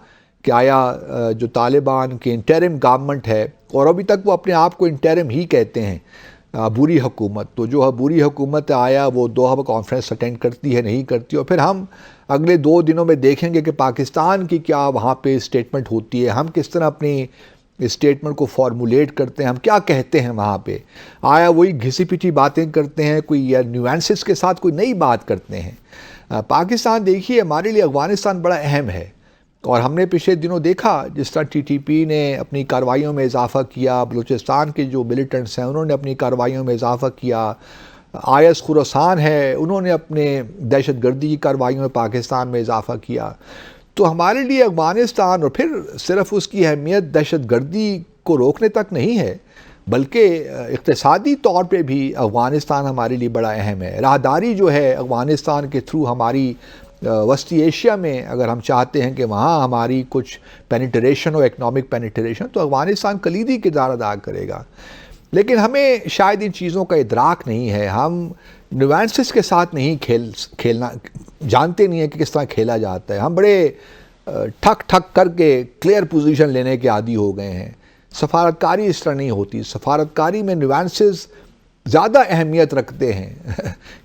کہ آیا جو طالبان کی انٹرم گورنمنٹ ہے، اور ابھی تک وہ اپنے آپ کو انٹرم ہی کہتے ہیں، عبوری حکومت، تو جو عبوری حکومت آیا وہ دوحہ کانفرنس اٹینڈ کرتی ہے نہیں کرتی، اور پھر ہم اگلے 2 دنوں میں دیکھیں گے کہ پاکستان کی کیا وہاں پہ اسٹیٹمنٹ ہوتی ہے، ہم کس طرح اپنی اسٹیٹمنٹ کو فارمولیٹ کرتے ہیں، ہم کیا کہتے ہیں وہاں پہ، آیا وہی گھسی پٹی باتیں کرتے ہیں کوئی، یا نیوانسز کے ساتھ کوئی نئی بات کرتے ہیں۔ پاکستان دیکھیے ہمارے لیے افغانستان بڑا اہم ہے، اور ہم نے پچھلے دنوں دیکھا جس طرح ٹی ٹی پی نے اپنی کارروائیوں میں اضافہ کیا، بلوچستان کے جو ملیٹنٹس ہیں انہوں نے اپنی کارروائیوں میں اضافہ کیا، IS خراسان ہے، انہوں نے اپنے دہشت گردی کی کارروائیوں میں پاکستان میں اضافہ کیا. تو ہمارے لیے افغانستان، اور پھر صرف اس کی اہمیت دہشت گردی کو روکنے تک نہیں ہے بلکہ اقتصادی طور پہ بھی افغانستان ہمارے لیے بڑا اہم ہے. راہداری جو ہے افغانستان کے تھرو ہماری وسطی ایشیا میں، اگر ہم چاہتے ہیں کہ وہاں ہماری کچھ پینیٹریشن ہو، اکنامک پینیٹریشن، تو افغانستان کلیدی کردار ادا کرے گا. لیکن ہمیں شاید ان چیزوں کا ادراک نہیں ہے، ہم نیوانسز کے ساتھ نہیں کھیلنا جانتے نہیں ہیں کہ کس طرح کھیلا جاتا ہے. ہم بڑے ٹھک ٹھک کر کے کلیئر پوزیشن لینے کے عادی ہو گئے ہیں. سفارتکاری اس طرح نہیں ہوتی. سفارتکاری میں نیوانسز زیادہ اہمیت رکھتے ہیں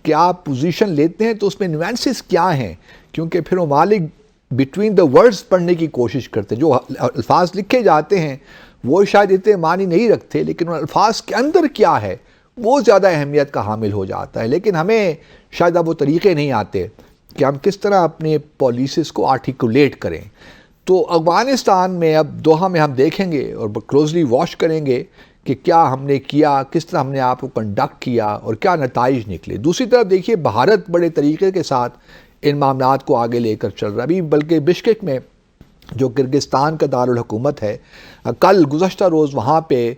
کہ آپ پوزیشن لیتے ہیں تو اس میں نیوانسز کیا ہیں، کیونکہ پھر ممالک بٹوین دا ورڈز پڑھنے کی کوشش کرتے ہیں. جو الفاظ لکھے جاتے ہیں وہ شاید اتنے معنی نہیں رکھتے، لیکن ان الفاظ کے اندر کیا ہے وہ زیادہ اہمیت کا حامل ہو جاتا ہے. لیکن ہمیں شاید اب وہ طریقے نہیں آتے کہ ہم کس طرح اپنے پالیسیز کو آرٹیکولیٹ کریں. تو افغانستان میں اب دوحہ میں ہم دیکھیں گے اور کلوزلی واچ کریں گے کہ کیا ہم نے کیا، کس طرح ہم نے آپ کو کنڈکٹ کیا اور کیا نتائج نکلے. دوسری طرف دیکھیے بھارت بڑے طریقے کے ساتھ ان معاملات کو آگے لے کر چل رہا ہے. ابھی بلکہ بشکیک میں جو کرگستان کا دارالحکومت ہے، کل گزشتہ روز وہاں پہ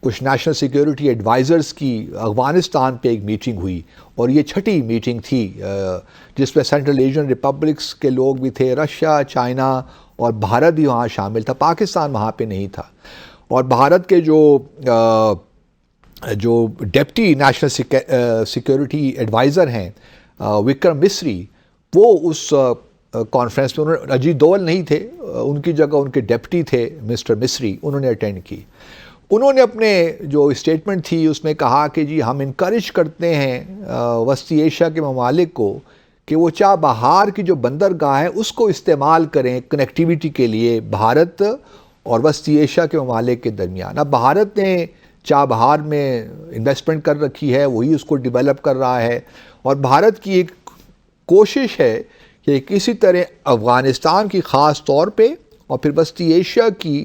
کچھ نیشنل سیکیورٹی ایڈوائزرز کی افغانستان پہ ایک میٹنگ ہوئی، اور یہ چھٹی میٹنگ تھی جس میں سینٹرل ایشین ریپبلکس کے لوگ بھی تھے، رشیا، چائنا اور بھارت بھی وہاں شامل تھا. پاکستان وہاں پہ نہیں تھا. اور بھارت کے جو ڈپٹی نیشنل سیکیورٹی ایڈوائزر ہیں وکرم مسری، وہ اس کانفرنس میں اجیت دوول نہیں تھے، ان کی جگہ ان کے ڈپٹی تھے مسٹر مسری، انہوں نے اٹینڈ کی. انہوں نے اپنے جو اسٹیٹمنٹ تھی اس میں کہا کہ جی ہم انکریج کرتے ہیں وسطی ایشیا کے ممالک کو کہ وہ چاہ بہار کی جو بندرگاہ ہے اس کو استعمال کریں کنیکٹیویٹی کے لیے بھارت اور وسطی ایشیا کے ممالک کے درمیان. اب بھارت نے چاہ بہار میں انویسٹمنٹ کر رکھی ہے، وہی اس کو ڈیولپ کر رہا ہے، اور بھارت کی ایک کوشش ہے کہ کسی طرح افغانستان کی خاص طور پہ اور پھر وسطی ایشیا کی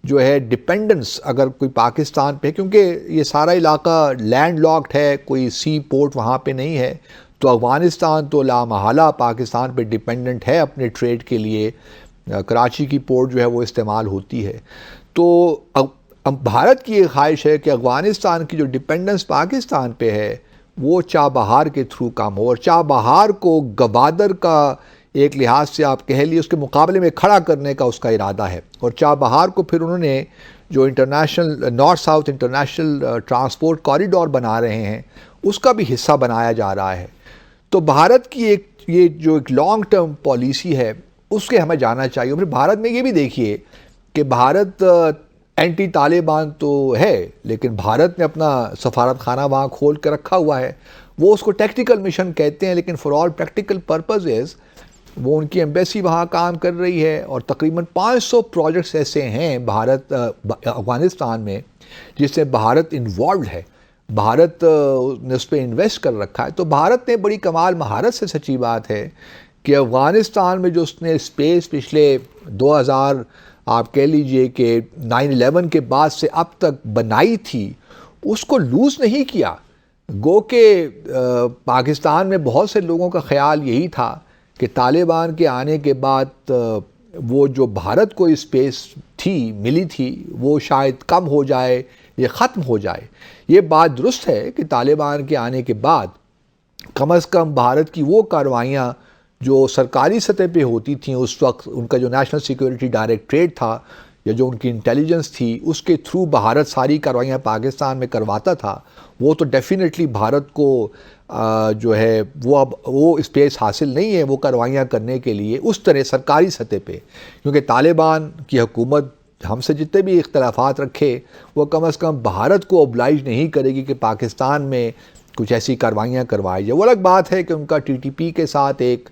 جو ہے ڈپینڈنس اگر کوئی پاکستان پہ، کیونکہ یہ سارا علاقہ لینڈ لاکڈ ہے، کوئی سی پورٹ وہاں پہ نہیں ہے، تو افغانستان تو لامحالہ پاکستان پہ ڈپینڈنٹ ہے اپنے ٹریڈ کے لیے. کراچی کی پورٹ جو ہے وہ استعمال ہوتی ہے. تو بھارت کی یہ خواہش ہے کہ افغانستان کی جو ڈپینڈنس پاکستان پہ ہے وہ چاہ بہار کے تھرو کام ہو، اور چاہ بہار کو گوادر کا ایک لحاظ سے آپ کہہ لیے اس کے مقابلے میں کھڑا کرنے کا اس کا ارادہ ہے. اور چاہ بہار کو پھر انہوں نے جو international north south international transport corridor بنا رہے ہیں اس کا بھی حصہ بنایا جا رہا ہے. تو بھارت کی یہ جو ایک لانگ ٹرم پالیسی ہے اس کے ہمیں جانا چاہیے. پھر بھارت میں یہ بھی دیکھیے کہ بھارت اینٹی طالبان تو ہے، لیکن بھارت نے اپنا سفارت خانہ وہاں کھول کے رکھا ہوا ہے. وہ اس کو ٹیکٹیکل مشن کہتے ہیں، لیکن فار آل پریکٹیکل پرپزز وہ ان کی ایمبیسی وہاں کام کر رہی ہے. اور تقریباً 500 پروجیکٹس ایسے ہیں افغانستان میں جس سے بھارت انوالوڈ ہے، بھارت نے اس پہ انویسٹ کر رکھا ہے. تو بھارت نے بڑی کمال مہارت سے، سچی بات ہے کہ افغانستان میں جو اس نے اسپیس پچھلے 2000 آپ کہہ لیجئے کہ 9/11 کے بعد سے اب تک بنائی تھی اس کو لوز نہیں کیا. گو کہ پاکستان میں بہت سے لوگوں کا خیال یہی تھا کہ طالبان کے آنے کے بعد وہ جو بھارت کو اسپیس ملی تھی وہ شاید کم ہو جائے، یہ ختم ہو جائے. یہ بات درست ہے کہ طالبان کے آنے کے بعد کم از کم بھارت کی وہ کارروائیاں جو سرکاری سطح پہ ہوتی تھیں اس وقت، ان کا جو نیشنل سیکیورٹی ڈائریکٹریٹ تھا یا جو ان کی انٹیلیجنس تھی اس کے تھرو بھارت ساری کارروائیاں پاکستان میں کرواتا تھا، وہ تو ڈیفینیٹلی بھارت کو جو ہے وہ اب وہ اسپیس حاصل نہیں ہے وہ کارروائیاں کرنے کے لیے اس طرح سرکاری سطح پہ. کیونکہ طالبان کی حکومت ہم سے جتنے بھی اختلافات رکھے وہ کم از کم بھارت کو اوبلائج نہیں کرے گی کہ پاکستان میں کچھ ایسی کارروائیاں کروائی جائے. وہ الگ بات ہے کہ ان کا TTP کے ساتھ ایک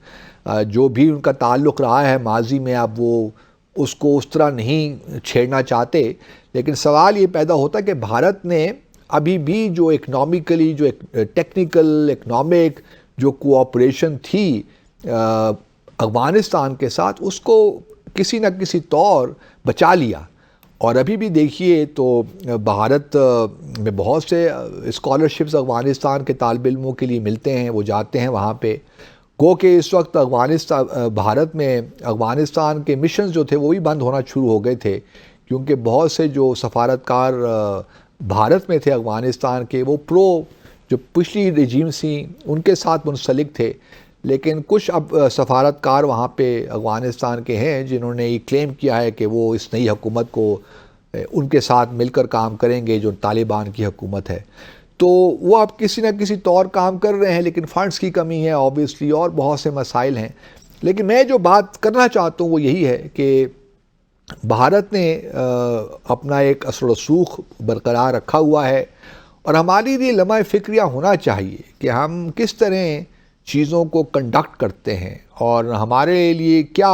جو بھی ان کا تعلق رہا ہے ماضی میں، اب وہ اس کو اس طرح نہیں چھیڑنا چاہتے. لیکن سوال یہ پیدا ہوتا کہ بھارت نے ابھی بھی جو اکنامکلی جو ٹیکنیکل اکنامک جو کوآپریشن تھی افغانستان کے ساتھ اس کو کسی نہ کسی طور بچا لیا. اور ابھی بھی دیکھیے تو بھارت میں بہت سے اسکالرشپس افغانستان کے طالب علموں کے لیے ملتے ہیں، وہ جاتے ہیں وہاں پہ. گو کہ اس وقت بھارت میں افغانستان کے مشنز جو تھے وہ بھی بند ہونا شروع ہو گئے تھے، کیونکہ بہت سے جو سفارتکار بھارت میں تھے افغانستان کے، وہ جو پچھلی رجیم تھیں ان کے ساتھ منسلک تھے. لیکن کچھ اب سفارتکار وہاں پہ افغانستان کے ہیں جنہوں نے یہ کلیم کیا ہے کہ وہ اس نئی حکومت کو ان کے ساتھ مل کر کام کریں گے جو طالبان کی حکومت ہے. تو وہ اب کسی نہ کسی طور کام کر رہے ہیں، لیکن فنڈز کی کمی ہے آبویسلی، اور بہت سے مسائل ہیں. لیکن میں جو بات کرنا چاہتا ہوں وہ یہی ہے کہ بھارت نے اپنا ایک اثر و رسوخ برقرار رکھا ہوا ہے، اور ہماری لیے لمحہ فکریہ ہونا چاہیے کہ ہم کس طرح چیزوں کو کنڈکٹ کرتے ہیں، اور ہمارے لیے کیا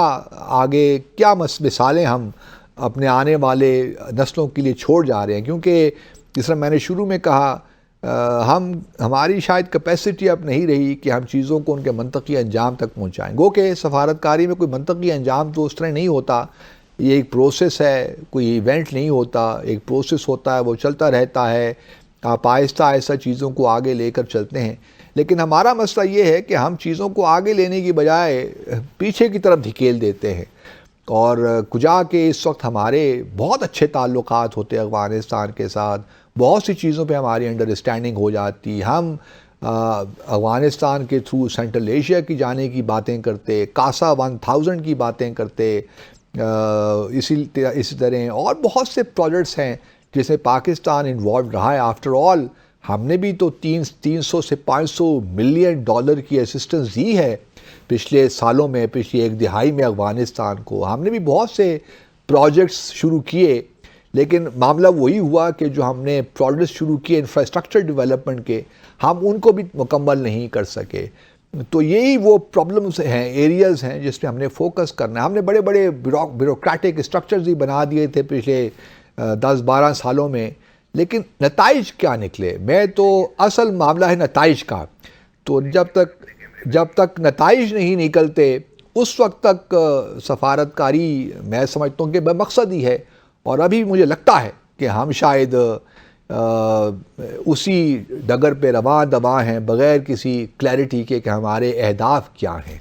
آگے کیا مثالیں ہم اپنے آنے والے نسلوں کے لیے چھوڑ جا رہے ہیں. کیونکہ جس طرح میں نے شروع میں کہا، ہماری شاید کیپیسٹی اب نہیں رہی کہ ہم چیزوں کو ان کے منطقی انجام تک پہنچائیں. گو کہ سفارتکاری میں کوئی منطقی انجام تو اس طرح نہیں ہوتا، یہ ایک پروسیس ہے، کوئی ایونٹ نہیں ہوتا، ایک پروسیس ہوتا ہے، وہ چلتا رہتا ہے. آپ آہستہ آہستہ چیزوں کو آگے لے کر چلتے ہیں. لیکن ہمارا مسئلہ یہ ہے کہ ہم چیزوں کو آگے لینے کی بجائے پیچھے کی طرف دھکیل دیتے ہیں. اور کجا کہ اس وقت ہمارے بہت اچھے تعلقات ہوتے ہیں افغانستان کے ساتھ، بہت سی چیزوں پہ ہماری انڈرسٹینڈنگ ہو جاتی. ہم افغانستان کے تھرو سینٹرل ایشیا کی جانے کی باتیں کرتے، کاسا 1000 کی باتیں کرتے، اسی طرح اور بہت سے پروجیکٹس ہیں جس میں پاکستان انوالوڈ رہا ہے. آفٹر آل ہم نے بھی تو 300 سے 500 ملین ڈالر کی اسسٹنس دی ہے پچھلے سالوں میں، پچھلی ایک دہائی میں افغانستان کو. ہم نے بھی بہت سے پروجیکٹس شروع کیے، لیکن معاملہ وہی ہوا کہ جو ہم نے پروجیکٹس شروع کیے انفراسٹرکچر ڈیولپمنٹ کے، ہم ان کو بھی مکمل نہیں کر سکے. تو یہی وہ پرابلمس ہیں، ایریاز ہیں جس پہ ہم نے فوکس کرنا ہے. ہم نے بڑے بڑے بیوروکریٹک اسٹرکچرز بھی بنا دیے تھے پچھلے 10-12 سالوں میں، لیکن نتائج کیا نکلے؟ میں تو اصل معاملہ ہے نتائج کا. تو جب تک نتائج نہیں نکلتے اس وقت تک سفارتکاری میں سمجھتا ہوں کہ بے مقصد ہی ہے. اور ابھی مجھے لگتا ہے کہ ہم شاید اسی ڈگر پہ رواں دواں ہیں بغیر کسی کلیئرٹی کے کہ ہمارے اہداف کیا ہیں.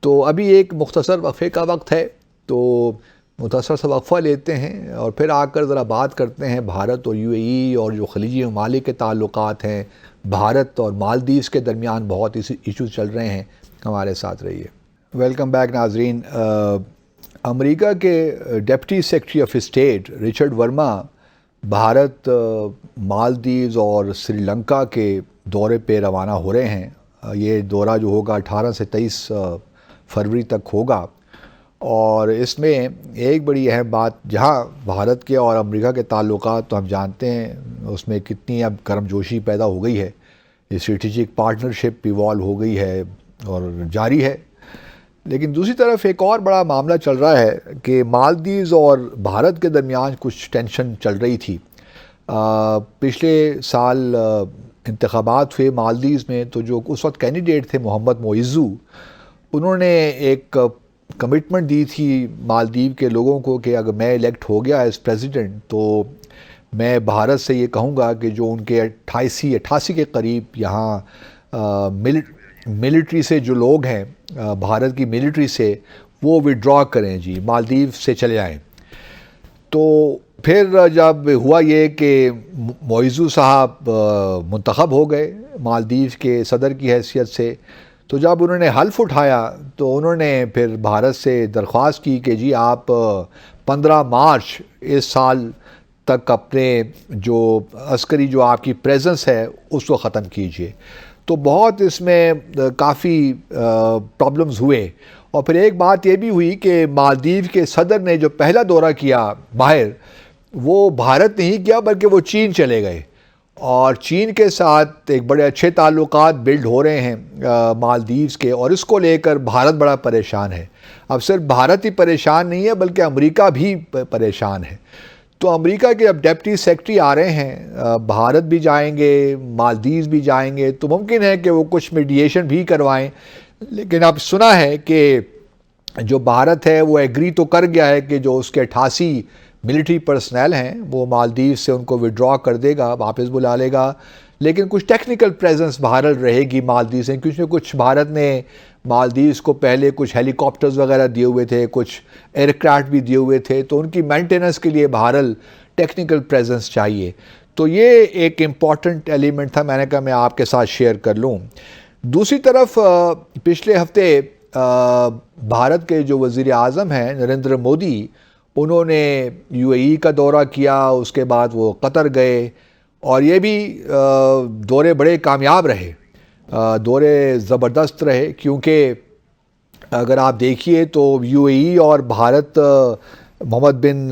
تو ابھی ایک مختصر وقفے کا وقت ہے، تو مختصر سا وقفہ لیتے ہیں اور پھر آ کر ذرا بات کرتے ہیں بھارت اور UAE اور جو خلیجی ممالک کے تعلقات ہیں. بھارت اور مالدیوز کے درمیان بہت ایشوز چل رہے ہیں. ہمارے ساتھ رہیے. ویلکم بیک ناظرین. امریکہ کے deputy secretary of state Richard Verma Bharat, Maldives اور سری لنکا کے دورے پہ روانہ ہو رہے ہیں. یہ دورہ جو ہوگا 18 سے 23 فروری تک ہوگا، اور اس میں ایک بڑی اہم بات، جہاں بھارت کے اور امریکہ کے تعلقات تو ہم جانتے ہیں اس میں کتنی اب گرم جوشی پیدا ہو گئی ہے، اسٹریٹجک پارٹنرشپ ایوالو ہو گئی ہے اور جاری ہے. لیکن دوسری طرف ایک اور بڑا معاملہ چل رہا ہے کہ مالدیوز اور بھارت کے درمیان کچھ ٹینشن چل رہی تھی. پچھلے سال انتخابات ہوئے مالدیوز میں، تو جو اس وقت کینڈیڈیٹ تھے محمد معیزو، انہوں نے ایک کمٹمنٹ دی تھی مالدیو کے لوگوں کو کہ اگر میں الیکٹ ہو گیا ایز پریزیڈنٹ تو میں بھارت سے یہ کہوں گا کہ جو ان کے 88 کے قریب یہاں ملٹری سے جو لوگ ہیں بھارت کی ملٹری سے، وہ وڈرا کریں جی، مالدیو سے چلے آئیں. تو پھر جب ہوا یہ کہ معیزو صاحب منتخب ہو گئے مالدیو کے صدر کی حیثیت سے، تو جب انہوں نے حلف اٹھایا تو انہوں نے پھر بھارت سے درخواست کی کہ جی آپ 15 مارچ اس سال تک اپنے جو عسکری جو آپ کی پریزنس ہے اس کو ختم کیجئے. تو بہت اس میں کافی پرابلمز ہوئے. اور پھر ایک بات یہ بھی ہوئی کہ مالدیو کے صدر نے جو پہلا دورہ کیا باہر، وہ بھارت نہیں کیا بلکہ وہ چین چلے گئے، اور چین کے ساتھ ایک بڑے اچھے تعلقات بلڈ ہو رہے ہیں مالدیوز کے، اور اس کو لے کر بھارت بڑا پریشان ہے. اب صرف بھارت ہی پریشان نہیں ہے بلکہ امریکہ بھی پریشان ہے. تو امریکہ کے اب ڈپٹی سیکرٹری آ رہے ہیں، بھارت بھی جائیں گے، مالدیوز بھی جائیں گے، تو ممکن ہے کہ وہ کچھ میڈیشن بھی کروائیں. لیکن اب سنا ہے کہ جو بھارت ہے وہ ایگری تو کر گیا ہے کہ جو اس کے 88 ملٹری پرسنل ہیں وہ مالدیو سے ان کو وڈرا کر دے گا، واپس بلا لے گا، لیکن کچھ ٹیکنیکل پریزنس بھارت رہے گی مالدیو سے، کیونکہ کچھ بھارت نے مالدیوز کو پہلے کچھ ہیلی کاپٹرز وغیرہ دیے ہوئے تھے، کچھ ایئر کرافٹ بھی دیے ہوئے تھے، تو ان کی مینٹیننس کے لیے بہرحال ٹیکنیکل پریزنس چاہیے۔ تو یہ ایک امپورٹنٹ ایلیمنٹ تھا، میں نے کہا میں آپ کے ساتھ شیئر کر لوں۔ دوسری طرف پچھلے ہفتے بھارت کے جو وزیر اعظم ہیں نریندر مودی، انہوں نے یو اے ای کا دورہ کیا، اس کے بعد وہ قطر گئے، اور یہ بھی دورے بڑے کامیاب رہے، دورے زبردست رہے، کیونکہ اگر آپ دیکھیے تو یو اے ای اور بھارت، محمد بن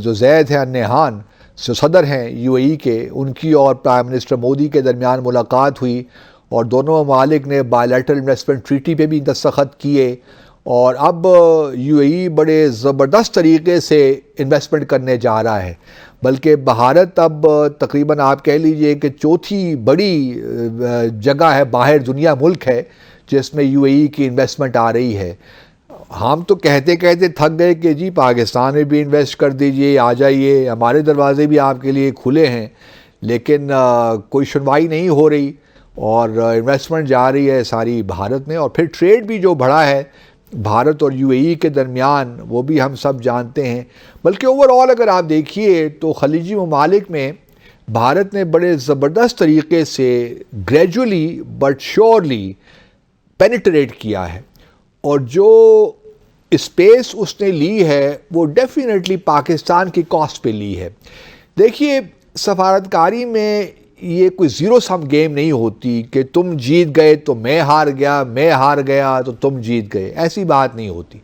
جو زید ہیں النہان جو صدر ہیں یو اے ای کے، ان کی اور پرائم منسٹر مودی کے درمیان ملاقات ہوئی، اور دونوں ممالک نے بائی لیٹرل انویسٹمنٹ ٹریٹی پہ بھی دستخط کیے، اور اب یو اے ای بڑے زبردست طریقے سے انویسٹمنٹ کرنے جا رہا ہے، بلکہ بھارت اب تقریباً آپ کہہ لیجئے کہ چوتھی بڑی جگہ ہے، باہر دنیا ملک ہے جس میں یو اے ای کی انویسٹمنٹ آ رہی ہے۔ ہم تو کہتے کہتے تھک گئے کہ جی پاکستان میں بھی انویسٹ کر دیجئے، آ جائیے، ہمارے دروازے بھی آپ کے لیے کھلے ہیں، لیکن کوئی سنوائی نہیں ہو رہی، اور انویسٹمنٹ جا رہی ہے ساری بھارت میں، اور پھر ٹریڈ بھی جو بڑھا ہے بھارت اور یو اے ای کے درمیان، وہ بھی ہم سب جانتے ہیں۔ بلکہ اوور آل اگر آپ دیکھیے تو خلیجی ممالک میں بھارت نے بڑے زبردست طریقے سے گریجولی بٹ شیورلی پینیٹریٹ کیا ہے، اور جو اسپیس اس نے لی ہے وہ ڈیفینیٹلی پاکستان کی کاسٹ پہ لی ہے۔ دیکھیے سفارتکاری میں یہ کوئی زیرو سم گیم نہیں ہوتی کہ تم جیت گئے تو میں ہار گیا، میں ہار گیا تو تم جیت گئے، ایسی بات نہیں ہوتی۔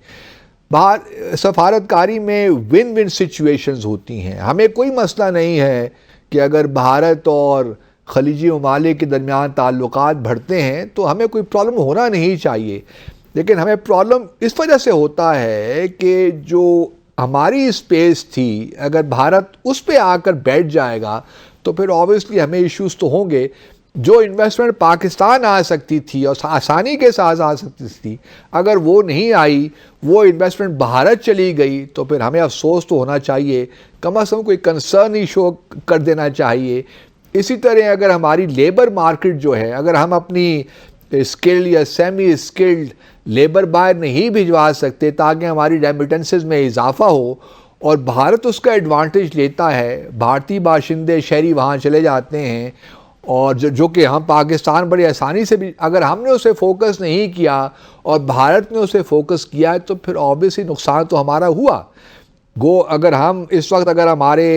سفارتکاری میں ون ون سچویشنز ہوتی ہیں۔ ہمیں کوئی مسئلہ نہیں ہے کہ اگر بھارت اور خلیجی ممالک کے درمیان تعلقات بڑھتے ہیں تو ہمیں کوئی پرابلم ہونا نہیں چاہیے، لیکن ہمیں پرابلم اس وجہ سے ہوتا ہے کہ جو ہماری اسپیس تھی اگر بھارت اس پہ آ کر بیٹھ جائے گا تو پھر آبویسلی ہمیں ایشوز تو ہوں گے۔ جو انویسٹمنٹ پاکستان آ سکتی تھی اور آسانی کے ساتھ آ سکتی تھی، اگر وہ نہیں آئی، وہ انویسٹمنٹ بھارت چلی گئی، تو پھر ہمیں افسوس تو ہونا چاہیے، کم از کم کوئی کنسرن ہی شو کر دینا چاہیے۔ اسی طرح اگر ہماری لیبر مارکیٹ جو ہے، اگر ہم اپنی اسکلڈ یا سیمی اسکلڈ لیبر باہر نہیں بھجوا سکتے تاکہ ہماری ریمیٹنسز میں اضافہ ہو، اور بھارت اس کا ایڈوانٹیج لیتا ہے، بھارتی باشندے شہری وہاں چلے جاتے ہیں، اور جو کہ ہم پاکستان بڑی آسانی سے بھی، اگر ہم نے اسے فوکس نہیں کیا اور بھارت نے اسے فوکس کیا تو پھر آبویسلی نقصان تو ہمارا ہوا۔ گو اگر ہم اس وقت اگر ہمارے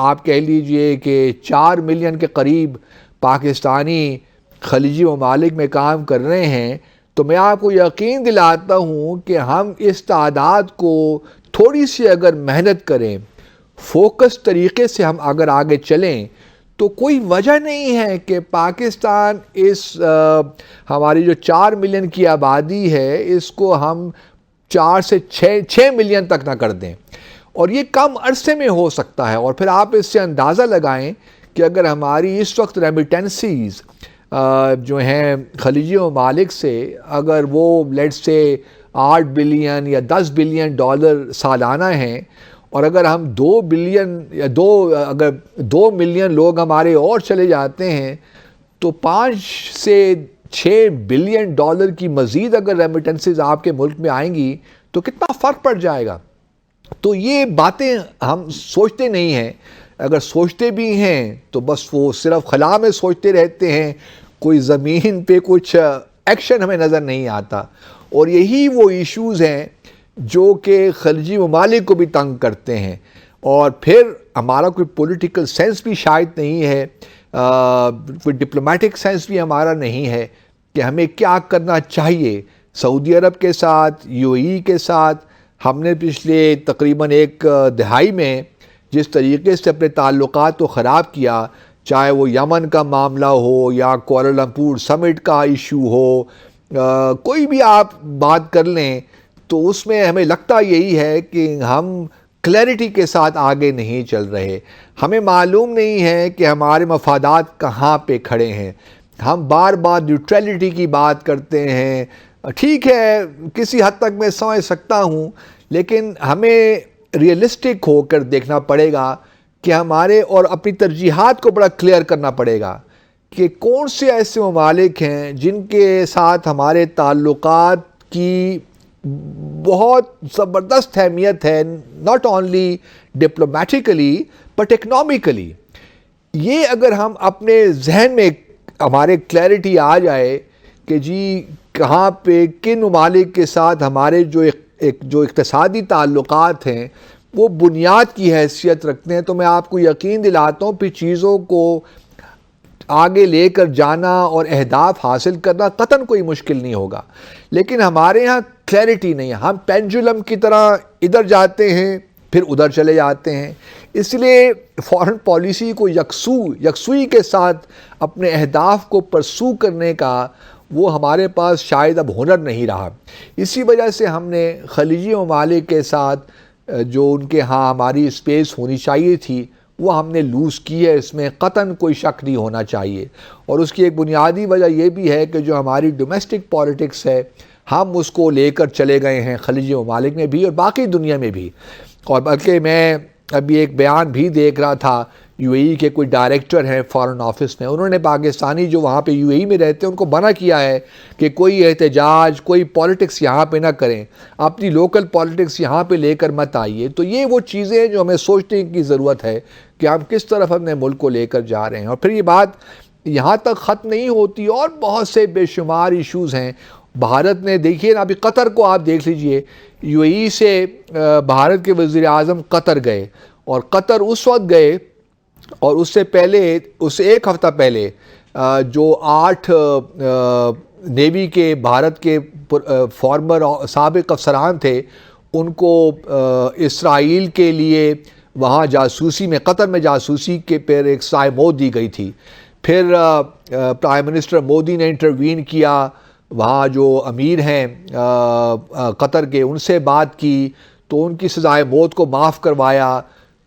آپ کہہ لیجئے کہ 4 ملین کے قریب پاکستانی خلیجی ممالک میں کام کر رہے ہیں، تو میں آپ کو یقین دلاتا ہوں کہ ہم اس تعداد کو تھوڑی سی اگر محنت کریں، فوکس طریقے سے ہم اگر آگے چلیں، تو کوئی وجہ نہیں ہے کہ پاکستان اس ہماری جو 4 ملین کی آبادی ہے اس کو ہم 4 سے 6 ملین تک نہ کر دیں، اور یہ کم عرصے میں ہو سکتا ہے۔ اور پھر آپ اس سے اندازہ لگائیں کہ اگر ہماری اس وقت ریمیٹنسیز جو ہیں خلیجی ممالک سے، اگر وہ لیٹ سے 8 بلین یا 10 بلین ڈالر سالانہ ہیں، اور اگر ہم 2 بلین یا اگر 2 ملین لوگ ہمارے اور چلے جاتے ہیں، تو 5 سے 6 بلین ڈالر کی مزید اگر ریمیٹنسز آپ کے ملک میں آئیں گی تو کتنا فرق پڑ جائے گا۔ تو یہ باتیں ہم سوچتے نہیں ہیں، اگر سوچتے بھی ہیں تو بس وہ صرف خلا میں سوچتے رہتے ہیں، کوئی زمین پہ کچھ ایکشن ہمیں نظر نہیں آتا، اور یہی وہ ایشوز ہیں جو کہ خلیجی ممالک کو بھی تنگ کرتے ہیں، اور پھر ہمارا کوئی پولیٹیکل سینس بھی شاید نہیں ہے، کوئی ڈپلومیٹک سینس بھی ہمارا نہیں ہے کہ ہمیں کیا کرنا چاہیے۔ سعودی عرب کے ساتھ، یو اے ای کے ساتھ ہم نے پچھلے تقریباً 1 دہائی میں جس طریقے سے اپنے تعلقات کو خراب کیا، چاہے وہ یمن کا معاملہ ہو یا کوالالمپور سمٹ کا ایشو ہو، کوئی بھی آپ بات کر لیں، تو اس میں ہمیں لگتا یہی ہے کہ ہم کلیئرٹی کے ساتھ آگے نہیں چل رہے، ہمیں معلوم نہیں ہے کہ ہمارے مفادات کہاں پہ کھڑے ہیں۔ ہم بار بار نیوٹرلٹی کی بات کرتے ہیں، ٹھیک ہے کسی حد تک میں سمجھ سکتا ہوں، لیکن ہمیں ریئلسٹک ہو کر دیکھنا پڑے گا کہ ہمارے اور اپنی ترجیحات کو بڑا کلیئر کرنا پڑے گا کہ کون سے ایسے ممالک ہیں جن کے ساتھ ہمارے تعلقات کی بہت زبردست اہمیت ہے، ناٹ اونلی ڈپلومیٹیکلی بٹ اکنامکلی. یہ اگر ہم اپنے ذہن میں ہمارے کلیئرٹی آ جائے کہ جی کہاں پہ کن ممالک کے ساتھ ہمارے جو اقتصادی تعلقات ہیں وہ بنیاد کی حیثیت رکھتے ہیں، تو میں آپ کو یقین دلاتا ہوں پھر چیزوں کو آگے لے کر جانا اور اہداف حاصل کرنا قطعاً کوئی مشکل نہیں ہوگا. لیکن ہمارے ہاں کلیئرٹی نہیں ہے، ہم پینڈولم کی طرح ادھر جاتے ہیں پھر ادھر چلے جاتے ہیں. اس لیے فارن پالیسی کو یکسوئی کے ساتھ اپنے اہداف کو پرسو کرنے کا وہ ہمارے پاس شاید اب ہنر نہیں رہا. اسی وجہ سے ہم نے خلیجی ممالک کے ساتھ جو ان کے ہاں ہماری اسپیس ہونی چاہیے تھی وہ ہم نے لوز کی ہے، اس میں قطعاً کوئی شک نہیں ہونا چاہیے. اور اس کی ایک بنیادی وجہ یہ بھی ہے کہ جو ہماری ڈومیسٹک پالیٹکس ہے ہم اس کو لے کر چلے گئے ہیں خلیجی ممالک میں بھی اور باقی دنیا میں بھی. اور بلکہ میں ابھی ایک بیان بھی دیکھ رہا تھا، یو اے ای کے کوئی ڈائریکٹر ہیں فارن آفس میں، انہوں نے پاکستانی جو وہاں پہ یو اے ای میں رہتے ہیں ان کو منع کیا ہے کہ کوئی احتجاج کوئی پالیٹکس یہاں پہ نہ کریں، اپنی لوکل پالیٹکس یہاں پہ لے کر مت آئیے. تو یہ وہ چیزیں ہیں جو ہمیں سوچنے کی ضرورت ہے کہ ہم کس طرف اپنے ملک کو لے کر جا رہے ہیں. اور پھر یہ بات یہاں تک ختم نہیں ہوتی، اور بہت سے بے شمار ایشوز ہیں. بھارت نے دیکھیے نا، ابھی قطر کو آپ دیکھ لیجئے، یو اے ای سے بھارت کے وزیر اعظم قطر گئے، اور قطر اس وقت گئے اور اس سے پہلے اس سے ایک ہفتہ پہلے جو 8 نیوی کے بھارت کے فارمر سابق افسران تھے ان کو اسرائیل کے لیے وہاں جاسوسی میں قطر میں جاسوسی کے پر ایک سائے موت دی گئی تھی. پھر پرائم منسٹر مودی نے انٹروین کیا، وہاں جو امیر ہیں قطر کے ان سے بات کی تو ان کی سزائے موت کو معاف کروایا.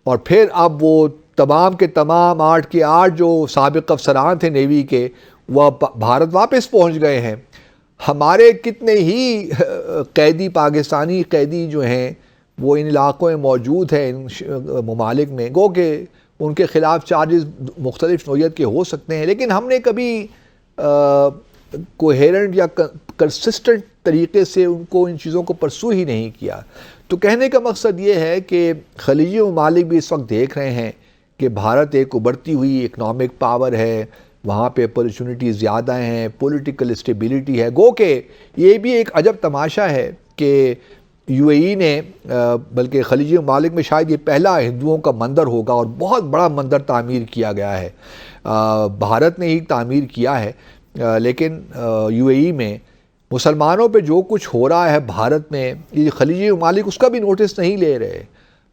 اور پھر اب وہ تمام کے تمام 8 کے 8 جو سابق افسران تھے نیوی کے وہ بھارت واپس پہنچ گئے ہیں. ہمارے کتنے ہی قیدی پاکستانی قیدی جو ہیں وہ ان علاقوں میں موجود ہیں، ان ممالک میں، گو کہ ان کے خلاف چارجز مختلف نوعیت کے ہو سکتے ہیں، لیکن ہم نے کبھی کوہیرنٹ یا کنسسٹنٹ طریقے سے ان کو ان چیزوں کو پرسو ہی نہیں کیا. تو کہنے کا مقصد یہ ہے کہ خلیجی ممالک بھی اس وقت دیکھ رہے ہیں کہ بھارت ایک ابھرتی ہوئی اکنامک پاور ہے، وہاں پہ اپرچونٹیز زیادہ ہیں، پولیٹیکل اسٹیبلٹی ہے. گو کہ یہ بھی ایک عجب تماشا ہے کہ یو اے ای نے بلکہ خلیجی ممالک میں شاید یہ پہلا ہندوؤں کا مندر ہوگا اور بہت بڑا مندر تعمیر کیا گیا ہے، بھارت نے ہی تعمیر کیا ہے. لیکن یو اے ای میں مسلمانوں پہ جو کچھ ہو رہا ہے بھارت میں، یہ خلیجی ممالک اس کا بھی نوٹس نہیں لے رہے،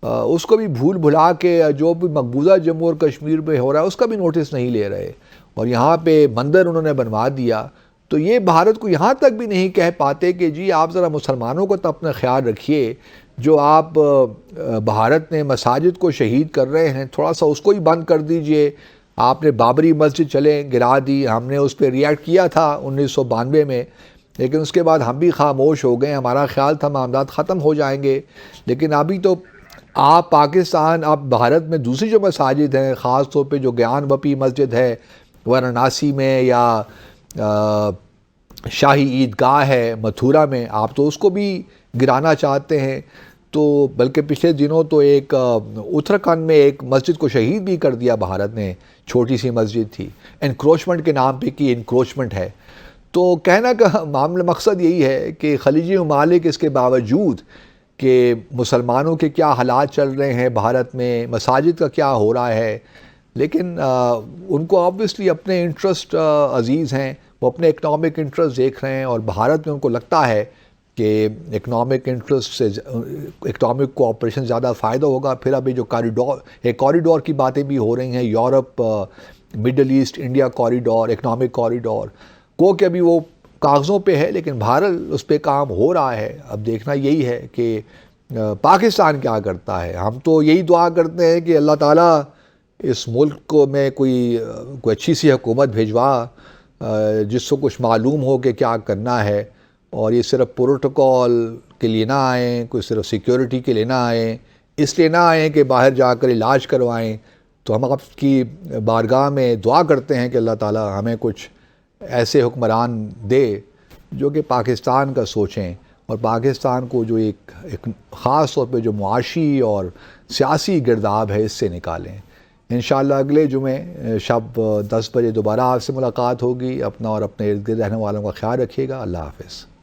اس کو بھی بھول بھلا کے جو بھی مقبوضہ جموں اور کشمیر میں ہو رہا ہے اس کا بھی نوٹس نہیں لے رہے، اور یہاں پہ مندر انہوں نے بنوا دیا. تو یہ بھارت کو یہاں تک بھی نہیں کہہ پاتے کہ جی آپ ذرا مسلمانوں کو تو اپنا خیال رکھیے، جو آپ بھارت میں مساجد کو شہید کر رہے ہیں تھوڑا سا اس کو ہی بند کر دیجئے. آپ نے بابری مسجد چلیں گرا دی، ہم نے اس پہ ریئیکٹ کیا تھا 1992 میں، لیکن اس کے بعد ہم بھی خاموش ہو گئے. ہمارا خیال تھا معاملات ختم ہو جائیں گے، لیکن ابھی تو آپ پاکستان، آپ بھارت میں دوسری جو مساجد ہیں، خاص طور پہ جو گیان وپی مسجد ہے وارانسی میں یا شاہی عیدگاہ ہے متھورا میں، آپ تو اس کو بھی گرانا چاہتے ہیں. تو بلکہ پچھلے دنوں تو ایک اتراکھنڈ میں ایک مسجد کو شہید بھی کر دیا بھارت نے، چھوٹی سی مسجد تھی، انکروچمنٹ کے نام پہ کی انکروچمنٹ ہے. تو کہنا کا معاملہ مقصد یہی ہے کہ خلیجی ممالک اس کے باوجود کہ مسلمانوں کے کیا حالات چل رہے ہیں بھارت میں، مساجد کا کیا ہو رہا ہے، لیکن ان کو آبویسلی اپنے انٹرسٹ عزیز ہیں، وہ اپنے اکنامک انٹرسٹ دیکھ رہے ہیں، اور بھارت میں ان کو لگتا ہے کہ اکنامک انٹرسٹ سے اکنامک کوآپریشن زیادہ فائدہ ہوگا. پھر ابھی جو کوریڈور کی باتیں بھی ہو رہی ہیں، Europe middle East India corridor, economic corridor, کو کہ ابھی وہ کاغذوں پہ ہے لیکن بہرحال اس پہ کام ہو رہا ہے. اب دیکھنا یہی ہے کہ پاکستان کیا کرتا ہے. ہم تو یہی دعا کرتے ہیں کہ اللہ تعالیٰ اس ملک کو میں کوئی اچھی سی حکومت بھیجوا جس کو کچھ معلوم ہو کہ کیا کرنا ہے، اور یہ صرف پروٹوکول کے لیے نہ آئیں، کوئی صرف سیکیورٹی کے لیے نہ آئیں، اس لیے نہ آئیں کہ باہر جا کر علاج کروائیں. تو ہم آپ کی بارگاہ میں دعا کرتے ہیں کہ اللہ تعالی ہمیں کچھ ایسے حکمران دے جو کہ پاکستان کا سوچیں اور پاکستان کو جو ایک خاص طور پہ جو معاشی اور سیاسی گرداب ہے اس سے نکالیں. انشاءاللہ اگلے جمعے شب 10 بجے دوبارہ آپ سے ملاقات ہوگی. اپنا اور اپنے ارد گرد رہنے والوں کا خیال رکھیے گا. اللہ حافظ.